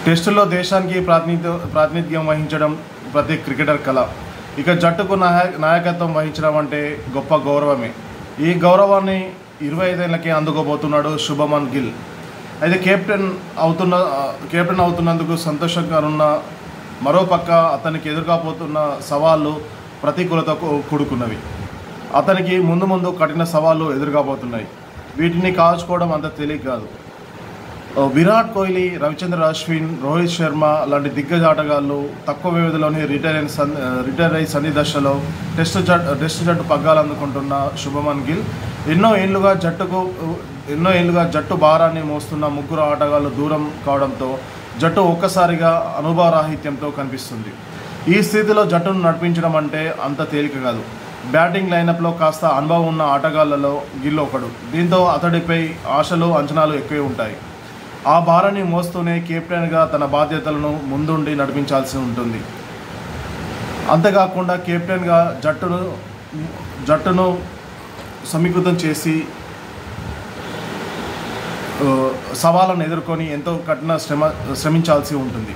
టెస్టుల్లో దేశానికి ప్రాతినిధ్యం వహించడం ప్రతి క్రికెటర్ కళ. ఇక జట్టుకు నాయకత్వం వహించడం అంటే గొప్ప గౌరవమే. ఈ గౌరవాన్ని 25 ఏళ్లకే అందుకోబోతున్నాడు శుభమన్ గిల్. అయితే కెప్టెన్ అవుతున్నందుకు సంతోషంగా ఉన్న మరోపక్క అతనికి ఎదురుకాపోతున్న సవాళ్ళు ప్రతికూలత కూడుకున్నవి. అతనికి ముందు కఠిన సవాళ్ళు ఎదురుకాబోతున్నాయి. వీటిని కాల్చుకోవడం అంత తేలిక కాదు. విరాట్ కోహ్లీ, రవిచంద్రన్ అశ్విన్, రోహిత్ శర్మ లాంటి దిగ్గజ ఆటగాళ్ళు తక్కువ వ్యవధిలోనే రిటైర్ అయి సన్ని దశలో టెస్టు జట్టు పగ్గాలు అందుకుంటున్న శుభమన్ గిల్ ఎన్నో ఏళ్లుగా జట్టు భారాన్ని మోస్తున్న ముగ్గురు ఆటగాళ్ళు దూరం కావడంతో జట్టు ఒక్కసారిగా అనుభవరాహిత్యంతో కనిపిస్తుంది. ఈ స్థితిలో జట్టును నడిపించడం అంటే అంత తేలిక కాదు. బ్యాటింగ్ లైనప్లో కాస్త అనుభవం ఉన్న ఆటగాళ్లలో గిల్ ఒకడు. దీంతో అతడిపై ఆశలు, అంచనాలు ఎక్కువే ఉంటాయి. ఆ భారాన్ని మోస్తూనే కెప్టెన్గా తన బాధ్యతలను ముందుండి నడిపించాల్సి ఉంటుంది. అంతేకాకుండా కెప్టెన్గా జట్టును సమీకృతం చేసి సవాళ్ళను ఎదుర్కొని ఎంతో శ్రమించాల్సి ఉంటుంది.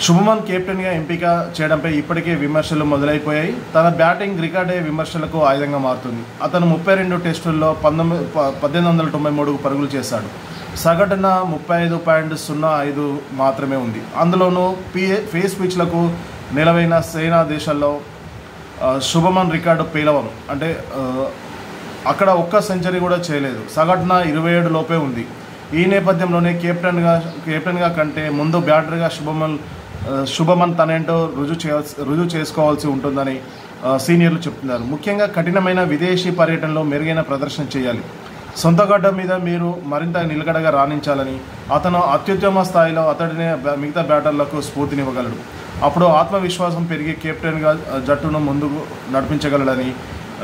శుభమన్ కెప్టెన్గా ఎంపిక చేయడంపై ఇప్పటికే విమర్శలు మొదలైపోయాయి. తన బ్యాటింగ్ రికార్డే విమర్శలకు ఆయుధంగా మారుతుంది. అతను 32 టెస్టుల్లో 1893 పరుగులు చేశాడు. సగటున 35.05 మాత్రమే ఉంది. అందులోనూ ఫేస్ పిచ్లకు నెలవైన సేనా దేశాల్లో శుభమన్ రికార్డు పేలవం. అంటే అక్కడ ఒక్క సెంచరీ కూడా చేయలేదు. సగటున 27 లోపే ఉంది. ఈ నేపథ్యంలోనే కెప్టెన్గా కంటే ముందు బ్యాటర్గా శుభమన్ తనేంటో రుజువు చేసుకోవాల్సి ఉంటుందని సీనియర్లు చెప్తున్నారు. ముఖ్యంగా కఠినమైన విదేశీ పర్యటనలో మెరుగైన ప్రదర్శన చేయాలి. సొంత గడ్డ మీద మీరు మరింత నిలకడగా రాణించాలని, అతను అత్యుత్తమ స్థాయిలో అతడినే మిగతా బ్యాటర్లకు స్ఫూర్తినివ్వగలడు. అప్పుడు ఆత్మవిశ్వాసం పెరిగి కెప్టెన్గా జట్టును ముందుకు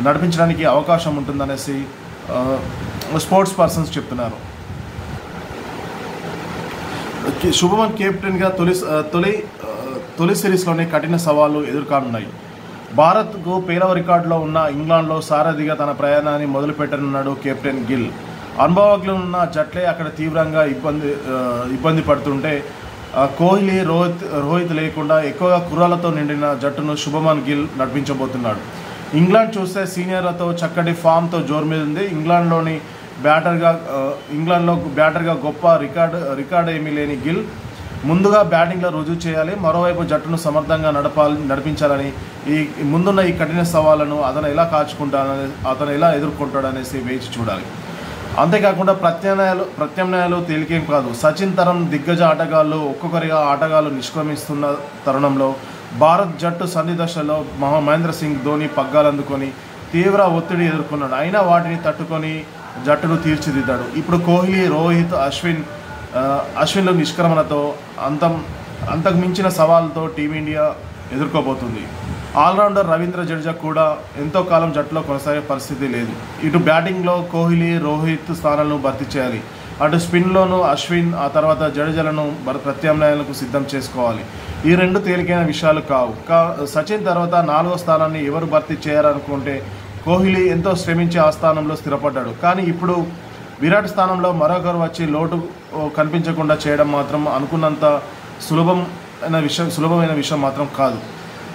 నడిపించడానికి అవకాశం ఉంటుందనేసి స్పోర్ట్స్ పర్సన్స్ చెప్తున్నారు. శుభమన్ కెప్టెన్గా తొలి సిరీస్లోనే కఠిన సవాళ్లు ఎదుర్కానున్నాయి. భారత్కు పేలవ రికార్డులో ఉన్న ఇంగ్లాండ్లో సారథిగా తన ప్రయాణాన్ని మొదలుపెట్టనున్నాడు కెప్టెన్ గిల్. అనుభవజ్ఞులు ఉన్న జట్లే అక్కడ తీవ్రంగా ఇబ్బంది పడుతుంటే కోహ్లీ, రోహిత్ లేకుండా ఎక్కువగా కుర్రాలతో నిండిన జట్టును శుభమన్ గిల్ నడిపించబోతున్నాడు. ఇంగ్లాండ్ చూస్తే సీనియర్లతో చక్కటి ఫామ్తో జోరు మీద ఉంది. ఇంగ్లాండ్లో బ్యాటర్గా గొప్ప రికార్డు ఏమీ లేని గిల్ ముందుగా బ్యాటింగ్లో రుజువు చేయాలి. మరోవైపు జట్టును సమర్థంగా నడిపించాలని ముందున్న ఈ కఠిన సవాళ్లను అతను ఎలా ఎదుర్కొంటాడనేసి వేచి చూడాలి. అంతేకాకుండా ప్రత్యామ్నాయాలు తేలికేం కాదు. సచిన్ తరం దిగ్గజ ఆటగాళ్ళు ఒక్కొక్కరిగా ఆటగాళ్ళు నిష్క్రమిస్తున్న తరుణంలో భారత్ జట్టు సన్ని దశలో మహేంద్ర సింగ్ ధోని పగ్గాలందుకొని తీవ్ర ఒత్తిడి ఎదుర్కొన్నాడు. అయినా వాటిని తట్టుకొని జట్టును తీర్చిదిద్దాడు. ఇప్పుడు కోహ్లీ, రోహిత్, అశ్విన్ల నిష్క్రమణతో అంతకు మించిన సవాల్తో టీమిండియా ఎదుర్కోబోతుంది. ఆల్రౌండర్ రవీంద్ర జడేజా కూడా ఎంతో కాలం జట్టులో కొనసాగే పరిస్థితి లేదు. ఇటు బ్యాటింగ్లో కోహ్లీ, రోహిత్ స్థానాలను భర్తీ చేయాలి. అటు స్పిన్లోనూ అశ్విన్, ఆ తర్వాత జడేజాలను ప్రత్యామ్నాయాలకు సిద్ధం చేసుకోవాలి. ఈ రెండు తేలికైన విషయాలు కావు. సచిన్ తర్వాత 4వ స్థానాన్ని ఎవరు భర్తీ చేయాలనుకుంటే కోహ్లీ ఎంతో శ్రమించి ఆ స్థానంలో స్థిరపడ్డాడు. కానీ ఇప్పుడు విరాట్ స్థానంలో మరొకరు వచ్చి లోటు కనిపించకుండా చేయడం మాత్రం అనుకున్నంత సులభమైన విషయం మాత్రం కాదు.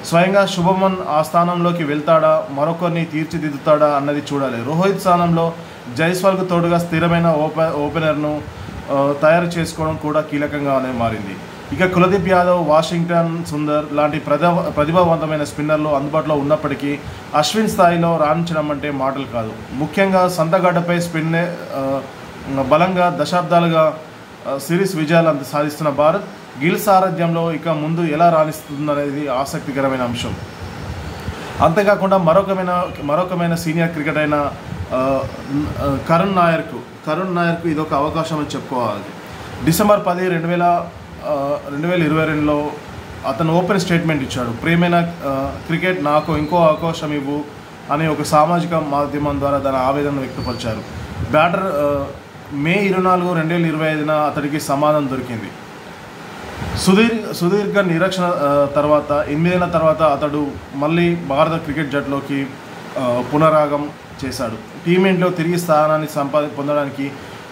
స్వయంగా శుభమన్ ఆ స్థానంలోకి వెళ్తాడా, మరొకరిని తీర్చిదిద్దుతాడా అన్నది చూడాలి. రోహిత్ స్థానంలో జైస్వాల్కు తోడుగా స్థిరమైన ఓపెనర్ను తయారు చేసుకోవడం కూడా కీలకంగానే మారింది. ఇక కులదీప్ యాదవ్, వాషింగ్టన్ సుందర్ లాంటి ప్రతిభావంతమైన స్పిన్నర్లు అందుబాటులో ఉన్నప్పటికీ అశ్విన్ స్థాయిలో రాణించడం అంటే మాటలు కాదు. ముఖ్యంగా సొంతగడ్డపై స్పిన్నే బలంగా దశాబ్దాలుగా సిరీస్ విజయాలు సాధిస్తున్న భారత్ గిల్ సారథ్యంలో ఇక ముందు ఎలా రాణిస్తుందనేది ఆసక్తికరమైన అంశం. అంతేకాకుండా మరొకమైన సీనియర్ క్రికెట్ అయిన కరుణ్ నాయర్కు ఇదొక అవకాశం అని చెప్పుకోవాలి. డిసెంబర్ 10, 2022లో అతను ఓపెన్ స్టేట్మెంట్ ఇచ్చాడు. ప్రియమైన క్రికెట్, నాకు ఇంకో అవకాశం ఇవ్వు అనే ఒక సామాజిక మాధ్యమం ద్వారా తన ఆవేదనను వ్యక్తపరిచారు. బ్యాటర్ మే 24, 2025 అతడికి సమాధానం దొరికింది. సుదీర్ఘ నిరీక్షణ తర్వాత 8 ఏళ్ల తర్వాత అతడు మళ్ళీ భారత క్రికెట్ జట్టులోకి పునరాగం చేశాడు. టీమింట్లో తిరిగి స్థానాన్ని పొందడానికి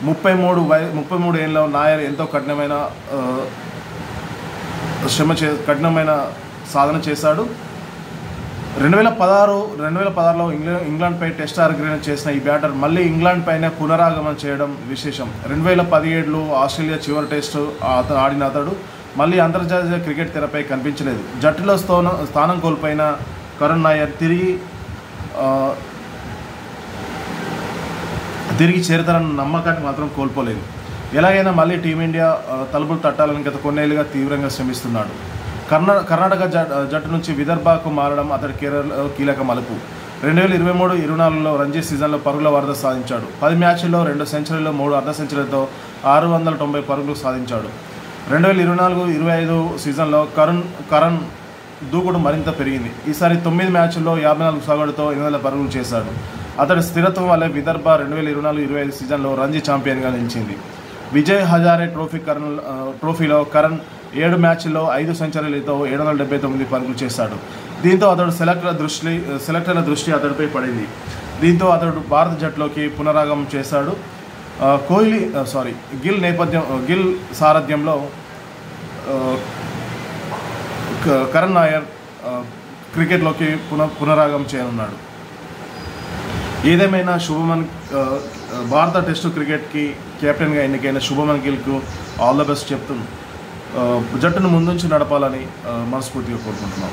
33 ఏళ్ళ నాయర్ ఎంతో కఠినమైన కఠినమైన సాధన చేశాడు. 2016లో ఇంగ్లాండ్పై టెస్ట్ అగ్రహణం చేసిన ఈ బ్యాటర్ మళ్ళీ ఇంగ్లాండ్ పైన పునరాగమనం చేయడం విశేషం. 2017లో ఆస్ట్రేలియా చివరి టెస్టు ఆడిన అతడు మళ్ళీ అంతర్జాతీయ క్రికెట్ తెరపై కనిపించలేదు. జట్టులో స్థానం కోల్పోయిన కరుణ్ నాయర్ తిరిగి చేరతారన్న నమ్మకాన్ని మాత్రం కోల్పోలేదు. ఎలాగైనా మళ్ళీ టీమిండియా తలుపులు తట్టాలని గత కొన్నేళ్లుగా తీవ్రంగా శ్రమిస్తున్నాడు. కర్ణాటక జట్టు నుంచి విదర్భకు మారడం అతడి కెరీర్లో కీలక మలుపు. 2023-24లో రంజీ సీజన్లో పరుగుల వరద సాధించాడు. 10 మ్యాచ్ల్లో 2 సెంచరీలు 3 అర్ధ సెంచరీలతో 690 పరుగులు సాధించాడు. 2024-25 సీజన్లో కరణ్ దూకుడు మరింత పెరిగింది. ఈసారి 9 మ్యాచ్ల్లో 54 సగటుతో 800 పరుగులు చేశాడు. అతడి స్థిరత్వం వల్లే విదర్భ 2024-25 సీజన్లో రంజీ ఛాంపియన్గా నిలిచింది. విజయ్ హజారే ట్రోఫీలో కరణ్ 7 మ్యాచ్ల్లో 5 సెంచరీలతో 779 పరుగులు చేశాడు. దీంతో అతడు సెలెక్టర్ల దృష్టి అతడిపై పడింది. దీంతో అతడు భారత జట్టులోకి పునరాగమనం చేశాడు. గిల్ సారథ్యంలో కరణ్ నాయర్ క్రికెట్లోకి పునరాగమనం చేయనున్నాడు. ఏదేమైనా భారత టెస్టు క్రికెట్కి కెప్టెన్గా ఎన్నికైన శుభమన్ గిల్కు ఆల్ ద బెస్ట్ చెప్తూ జట్టును ముందుంచి నడపాలని మనస్ఫూర్తిగా కోరుకుంటున్నాం.